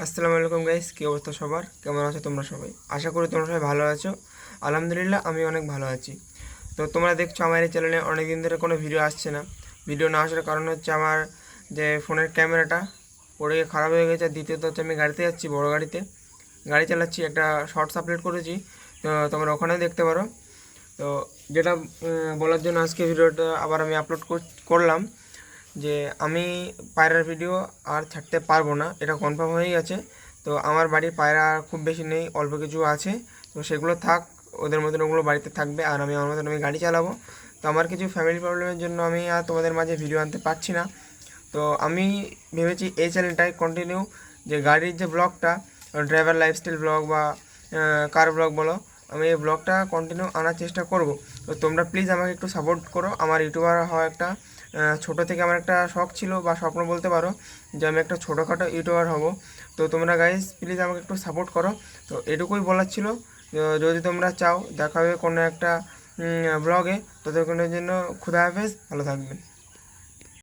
আসসালামু আলাইকুম গাইস, কী অবস্থা সবার? কেমন আছো তোমরা সবাই? আশা করি তোমরা সবাই ভালো আছো। আলহামদুলিল্লাহ আমি অনেক ভালো আছি। তো তোমরা দেখছো আমার এই চ্যানেলে অনেক দিন ধরে কোনো ভিডিও আসছে না। ভিডিও না আসার কারণ হচ্ছে আমার যে ফোনের ক্যামেরাটা পড়ে গিয়ে খারাপ হয়ে গেছে। দ্বিতীয়ত হচ্ছে আমি গাড়িতে যাচ্ছি, বড় গাড়িতে গাড়ি চালাচ্ছি, একটা শর্টস আপলোড করেছি, তো তোমরা ওখানেও দেখতে পারো। তো যেটা বলার জন্য আজকে ভিডিওটা আবার আমি আপলোড করলাম যে আমি পায়রার ভিডিও আর ছাড়তে পারবো না, এটা কনফার্ম হয়ে গেছে। তো আমার বাড়ির পায়রা খুব বেশি নেই, অল্প কিছু আছে। তো সেগুলো থাক, ওদের মতন ওগুলো বাড়িতে থাকবে, আর আমি আমার মতন আমি গাড়ি চালাবো। তো আমার কিছু ফ্যামিলি প্রবলেমের জন্য আমি আর তোমাদের মাঝে ভিডিও আনতে পারছি না। তো আমি ভেবেছি এই চ্যানেলটাই কন্টিনিউ, যে গাড়ির যে ব্লগটা, ড্রাইভার লাইফস্টাইল ব্লগ বা কার ব্লগ বলো, আমি এই ব্লগটা কন্টিনিউ আনার চেষ্টা করব। তো তোমরা প্লিজ আমাকে একটু সাপোর্ট করো। আমার ইউটিউবার হওয়া একটা ছোটো থেকে আমার একটা শখ ছিল বা স্বপ্ন বলতে পারো, যে আমি একটা ছোটোখাটো ইউটিউবার হব। তো তোমরা গাইজ প্লিজ আমাকে একটু সাপোর্ট করো। তো এটুকুই বলার ছিল। যদি তোমরা চাও দেখা হবে কোনো একটা ব্লগে, ততক্ষণের জন্য খুদা হাফেজ, ভালো থাকবেন।